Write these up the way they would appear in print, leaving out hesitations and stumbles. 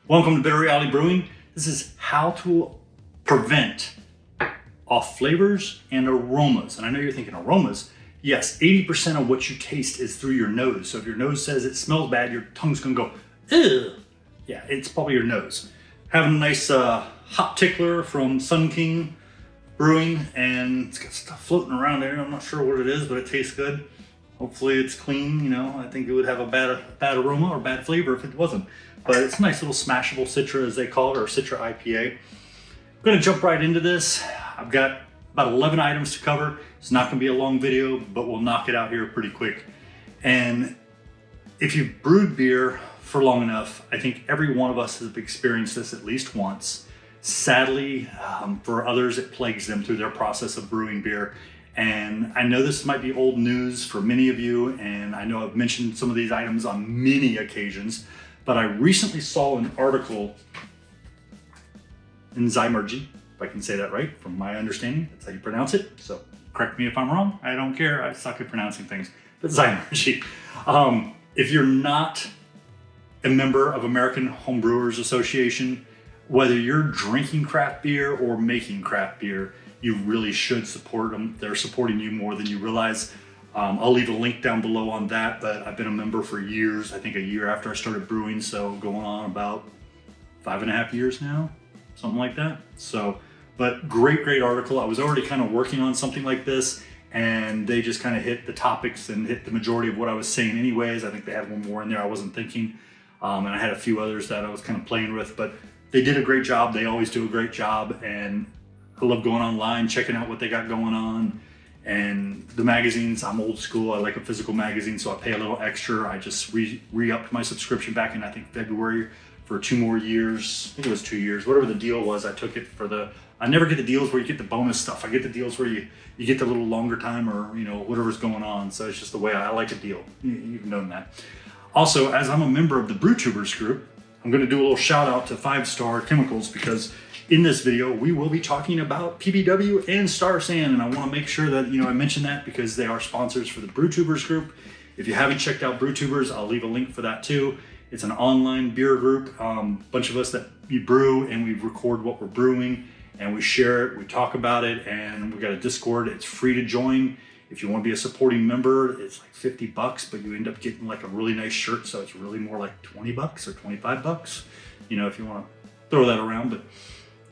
Welcome to Bitter Reality Brewing. This is how to prevent off flavors and aromas. And I know you're thinking aromas. Yes, 80% of what you taste is through your nose. So if your nose says it smells bad, your tongue's gonna go, ew. Yeah, it's probably your nose. Having a nice hop tickler from Sun King Brewing, and it's got stuff floating around there. I'm not sure what it is, but it tastes good. Hopefully it's clean. You know, I think it would have a bad aroma or bad flavor if it wasn't. But it's a nice little smashable Citra, as they call it, or Citra IPA. I'm gonna jump right into this. I've got about 11 items to cover. It's not gonna be a long video, but we'll knock it out here pretty quick. And if you've brewed beer for long enough, I think every one of us has experienced this at least once. Sadly, for others, it plagues them through their process of brewing beer. And I know this might be old news for many of you, and I know I've mentioned some of these items on many occasions, but I recently saw an article in Zymergy, if I can say that right, from my understanding, that's how you pronounce it. So correct me if I'm wrong, I don't care, I suck at pronouncing things, but Zymergy. If you're not a member of American Homebrewers Association, whether you're drinking craft beer or making craft beer, you really should support them. They're supporting you more than you realize. I'll leave a link down below on that, but I've been a member for years, I think a year after I started brewing, so going on about 5.5 years now, something like that. So, but great article. I was already kind of working on something like this, and they just kind of hit the topics and hit the majority of what I was saying anyways. I think they had one more in there I wasn't thinking, and I had a few others that I was kind of playing with, but they did a great job. They always do a great job, and I love going online, checking out what they got going on. And the magazines, I'm old school. I like a physical magazine, so I pay a little extra. I just re-upped my subscription back in, I think, February for 2 more years. I think it was 2 years, whatever the deal was. I took it for I never get the deals where you get the bonus stuff. I get the deals where you get the little longer time, or, you know, whatever's going on. So it's just the way I like a deal. You've known that. Also, as I'm a member of the BrewTubers group, I'm going to do a little shout out to 5-Star Chemicals, because in this video, we will be talking about PBW and Star San, and I want to make sure that, you know, I mention that because they are sponsors for the BrewTubers group. If you haven't checked out BrewTubers, I'll leave a link for that too. It's an online beer group, bunch of us that we brew and we record what we're brewing, and we share it, we talk about it, and we got a Discord. It's free to join. If you want to be a supporting member, it's like $50, but you end up getting like a really nice shirt, so it's really more like $20 or $25, you know, if you want to throw that around. But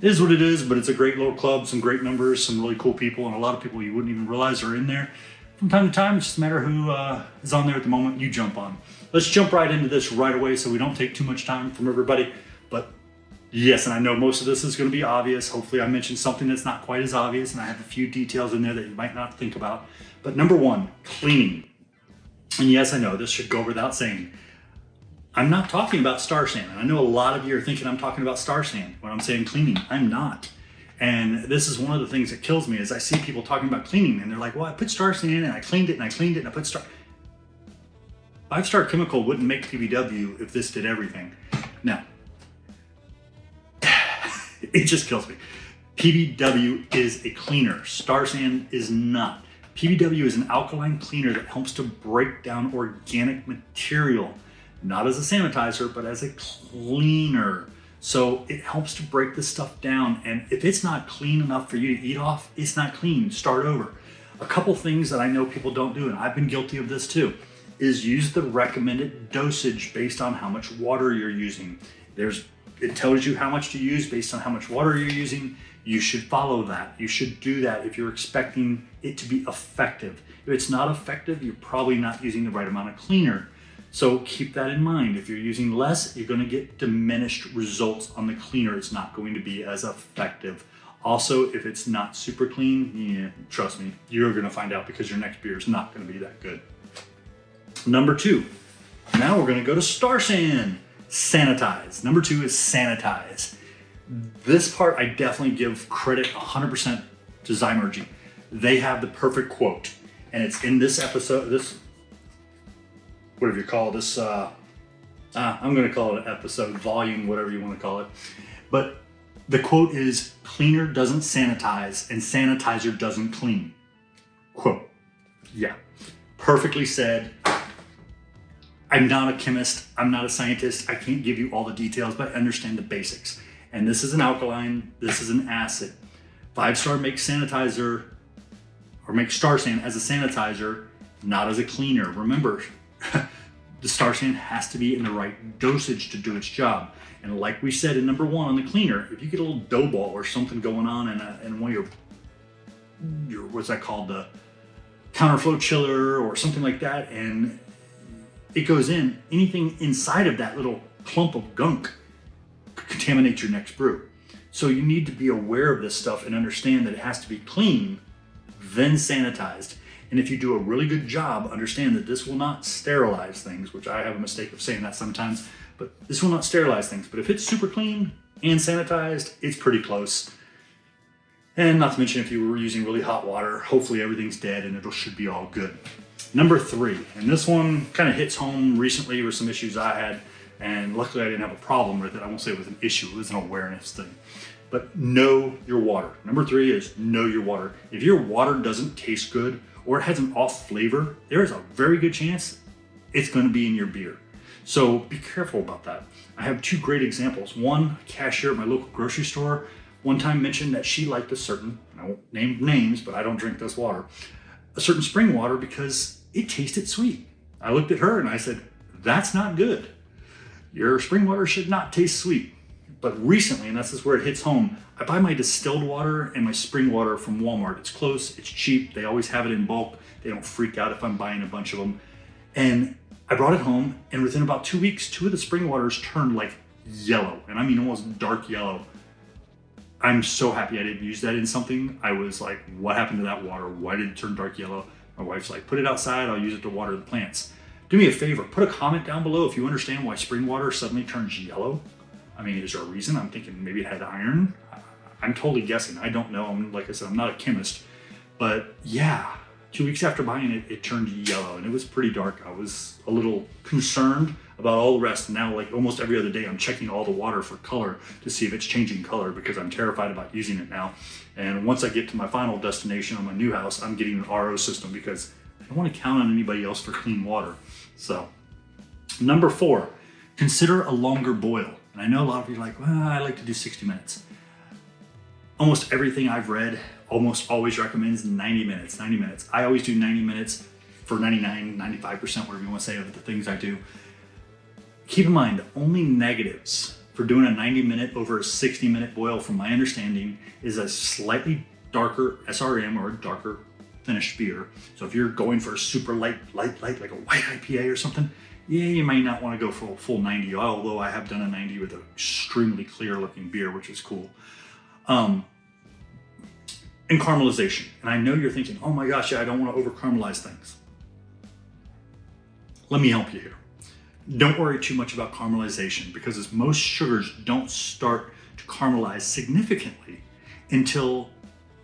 it is what it is, but it's a great little club, some great members, some really cool people, and a lot of people you wouldn't even realize are in there. From time to time, it's just a matter who is on there at the moment you jump on. Let's jump right into this right away so we don't take too much time from everybody. But yes, and I know most of this is going to be obvious. Hopefully I mentioned something that's not quite as obvious, and I have a few details in there that you might not think about. But number one, cleaning. And yes, I know this should go without saying. I'm not talking about Star San. And I know a lot of you are thinking I'm talking about Star San when I'm saying cleaning. I'm not. And this is one of the things that kills me is I see people talking about cleaning and they're like, well, I put Star San in and I cleaned it and I cleaned it and I put Star. 5-Star Chemical wouldn't make PBW if this did everything. Now, it just kills me. PBW is a cleaner. Star San is not. PBW is an alkaline cleaner that helps to break down organic material. Not as a sanitizer, but as a cleaner. So it helps to break this stuff down. And if it's not clean enough for you to eat off, it's not clean. Start over. A couple things that I know people don't do, and I've been guilty of this too, is use the recommended dosage based on how much water you're using. It tells you how much to use based on how much water you're using. You should follow that. You should do that if you're expecting it to be effective. If it's not effective, you're probably not using the right amount of cleaner. So keep that in mind. If you're using less, you're going to get diminished results on the cleaner. It's not going to be as effective. Also, if it's not super clean, yeah, trust me, you're going to find out, because your next beer is not going to be that good. Number 2, now we're going to go to Star San. Sanitize. Number 2 is Sanitize. This part I definitely give credit 100% to Zymergy. They have the perfect quote, and it's in this episode, whatever you call this, I'm going to call it an episode, volume, whatever you want to call it. But the quote is, cleaner doesn't sanitize and sanitizer doesn't clean. Quote. Yeah, perfectly said. I'm not a chemist, I'm not a scientist, I can't give you all the details, but I understand the basics. And this is an alkaline, this is an acid. 5-Star makes sanitizer, or makes Star San as a sanitizer, not as a cleaner. Remember, the Star San has to be in the right dosage to do its job. And like we said in number 1 on the cleaner, if you get a little dough ball or something going on in one of your what's that called, the counterflow chiller or something like that, and it goes in, anything inside of that little clump of gunk could contaminate your next brew. So you need to be aware of this stuff and understand that it has to be clean, then sanitized. And if you do a really good job, understand that this will not sterilize things, which I have a mistake of saying that sometimes, but this will not sterilize things. But if it's super clean and sanitized, it's pretty close. And not to mention, if you were using really hot water, hopefully everything's dead and it should be all good. Number 3, and this one kind of hits home recently with some issues I had, and luckily I didn't have a problem with it. I won't say it was an issue, it was an awareness thing. But know your water. Number 3 is know your water. If your water doesn't taste good or it has an off flavor, there is a very good chance it's going to be in your beer. So be careful about that. I have 2 great examples. One, a cashier at my local grocery store one time mentioned that she liked a certain, I won't name names, but I don't drink this water, a certain spring water because it tasted sweet. I looked at her and I said, that's not good. Your spring water should not taste sweet. But recently, and this is where it hits home, I buy my distilled water and my spring water from Walmart. It's close, it's cheap, they always have it in bulk. They don't freak out if I'm buying a bunch of them. And I brought it home, and within about 2 weeks, 2 of the spring waters turned like yellow, and I mean almost dark yellow. I'm so happy I didn't use that in something. I was like, what happened to that water? Why did it turn dark yellow? My wife's like, put it outside, I'll use it to water the plants. Do me a favor, put a comment down below if you understand why spring water suddenly turns yellow. I mean, is there a reason? I'm thinking maybe it had iron. I'm totally guessing. I don't know. Like I said, I'm not a chemist. But yeah, 2 weeks after buying it, it turned yellow and it was pretty dark. I was a little concerned about all the rest. And now, like almost every other day, I'm checking all the water for color to see if it's changing color because I'm terrified about using it now. And once I get to my final destination on my new house, I'm getting an RO system because I don't want to count on anybody else for clean water. So, number 4, consider a longer boil. And I know a lot of you are like, well, I like to do 60 minutes. Almost everything I've read almost always recommends 90 minutes. 90 minutes. I always do 90 minutes for 99, 95%, whatever you want to say of the things I do. Keep in mind, the only negatives for doing a 90-minute over a 60-minute boil, from my understanding, is a slightly darker SRM or a darker finished beer. So if you're going for a super light, like a white IPA or something, yeah, you might not want to go for a full 90, although I have done a 90 with an extremely clear looking beer, which is cool. And caramelization. And I know you're thinking, oh my gosh, yeah, I don't want to over caramelize things. Let me help you here. Don't worry too much about caramelization because as most sugars don't start to caramelize significantly until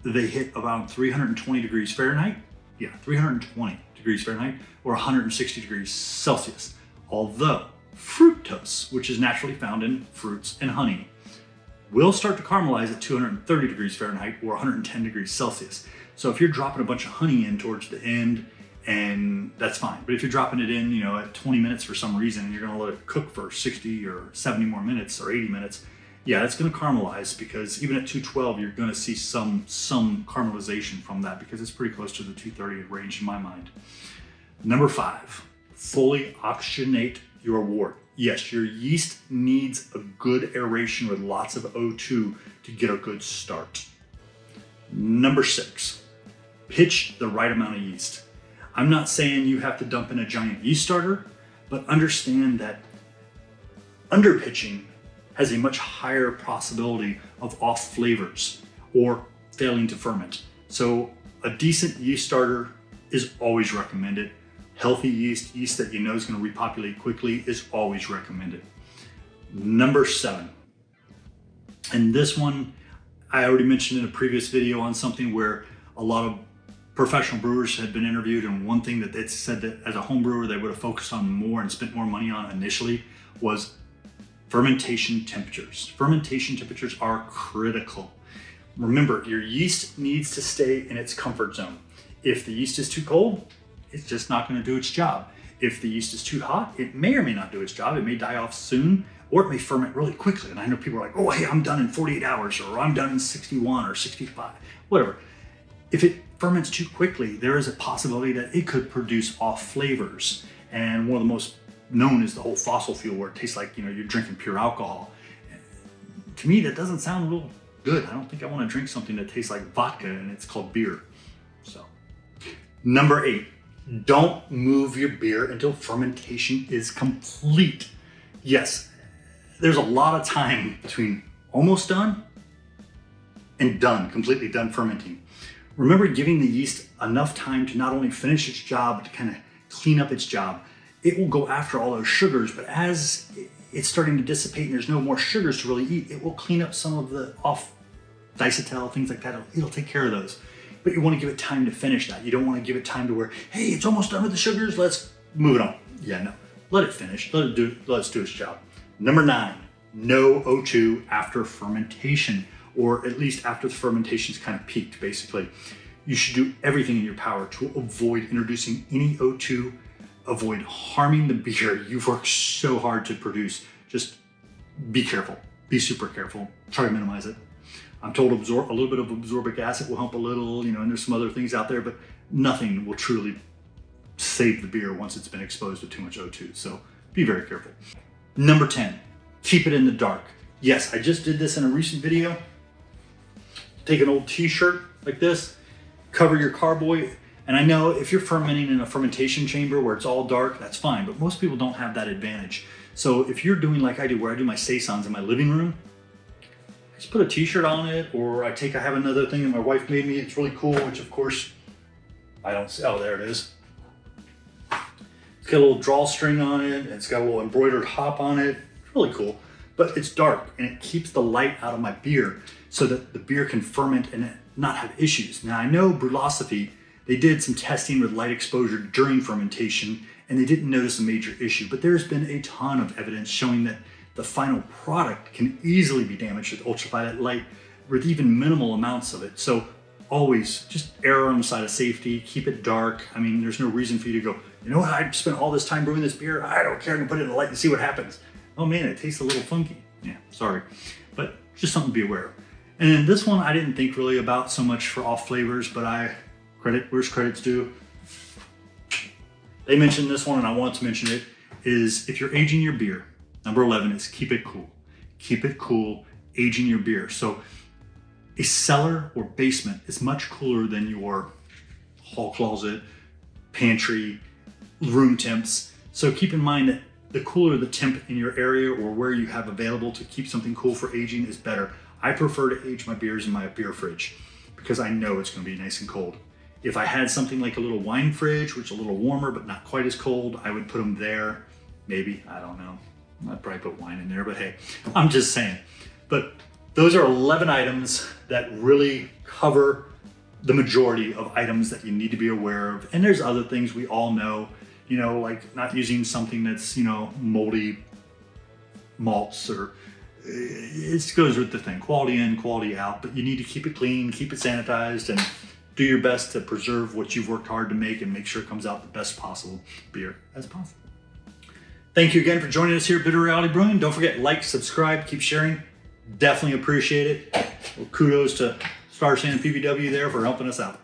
they hit about 320 degrees Fahrenheit. Yeah, 320 degrees Fahrenheit or 160 degrees Celsius. Although fructose, which is naturally found in fruits and honey, will start to caramelize at 230 degrees Fahrenheit or 110 degrees Celsius. So if you're dropping a bunch of honey in towards the end, and that's fine. But if you're dropping it in, at 20 minutes for some reason, and you're gonna let it cook for 60 or 70 more minutes or 80 minutes, yeah, it's gonna caramelize because even at 212, you're gonna see some caramelization from that because it's pretty close to the 230 range in my mind. Number 5, fully oxygenate your wort. Yes, your yeast needs a good aeration with lots of O2 to get a good start. Number 6, pitch the right amount of yeast. I'm not saying you have to dump in a giant yeast starter, but understand that underpitching has a much higher possibility of off flavors or failing to ferment. So a decent yeast starter is always recommended. Healthy yeast that you know is going to repopulate quickly, is always recommended. Number 7, and this one I already mentioned in a previous video on something where a lot of professional brewers had been interviewed, and one thing that they said that as a home brewer they would have focused on more and spent more money on initially was fermentation temperatures. Fermentation temperatures are critical. Remember, your yeast needs to stay in its comfort zone. If the yeast is too cold, it's just not going to do its job. If the yeast is too hot, it may or may not do its job. It may die off soon, or it may ferment really quickly. And I know people are like, oh, hey, I'm done in 48 hours, or I'm done in 61 or 65, whatever. If it ferments too quickly, there is a possibility that it could produce off flavors. And one of the most known is the whole fossil fuel, where it tastes like, you're drinking pure alcohol. To me, that doesn't sound real good. I don't think I want to drink something that tastes like vodka and it's called beer. So, number 8, don't move your beer until fermentation is complete. Yes, there's a lot of time between almost done and done, completely done fermenting. Remember giving the yeast enough time to not only finish its job, but to kind of clean up its job. It will go after all those sugars, but as it's starting to dissipate and there's no more sugars to really eat, it will clean up some of the off diacetyl, things like that. It'll take care of those. But you want to give it time to finish that. You don't want to give it time to where, hey, it's almost done with the sugars, let's move it on. Yeah, no. Let it finish. Let it do its job. Number 9, no O2 after fermentation, or at least after the fermentation's kind of peaked, basically. You should do everything in your power to avoid introducing any O2, avoid harming the beer you've worked so hard to produce. Just be careful. Be super careful. Try to minimize it. I'm told a little bit of absorbic acid will help a little, and there's some other things out there, but nothing will truly save the beer once it's been exposed to too much O2. So be very careful. Number 10, keep it in the dark. Yes, I just did this in a recent video. Take an old t-shirt like this, cover your carboy. And I know if you're fermenting in a fermentation chamber where it's all dark, that's fine, but most people don't have that advantage. So if you're doing like I do, where I do my saisons in my living room, I just put a t-shirt on it, or I have another thing that my wife made me. It's really cool, which of course, I don't see. Oh, there it is. It's got a little drawstring on it. It's got a little embroidered hop on it. It's really cool, but it's dark and it keeps the light out of my beer so that the beer can ferment and not have issues. Now I know Brewlosophy, they did some testing with light exposure during fermentation and they didn't notice a major issue, but there's been a ton of evidence showing that the final product can easily be damaged with ultraviolet light with even minimal amounts of it. So always just err on the side of safety, keep it dark. I mean, there's no reason for you to go, you know what, I spent all this time brewing this beer, I don't care, I can put it in the light and see what happens. Oh man, it tastes a little funky. Yeah, sorry. But just something to be aware of. And then this one I didn't think really about so much for off flavors, but where's credit's due. They mentioned this one and I want to mention it, is if you're aging your beer, number 11 is keep it cool. Keep it cool, aging your beer. So a cellar or basement is much cooler than your hall closet, pantry, room temps. So keep in mind that the cooler the temp in your area or where you have available to keep something cool for aging is better. I prefer to age my beers in my beer fridge because I know it's going to be nice and cold. If I had something like a little wine fridge, which is a little warmer but not quite as cold, I would put them there. Maybe, I don't know. I'd probably put wine in there, but hey, I'm just saying. But those are 11 items that really cover the majority of items that you need to be aware of. And there's other things we all know, like not using something that's, moldy malts, or it goes with the thing, quality in, quality out, but you need to keep it clean, keep it sanitized, and do your best to preserve what you've worked hard to make and make sure it comes out the best possible beer as possible. Thank you again for joining us here at Bitter Reality Brewing. Don't forget, like, subscribe, keep sharing. Definitely appreciate it. Well, kudos to Star San PBW there for helping us out.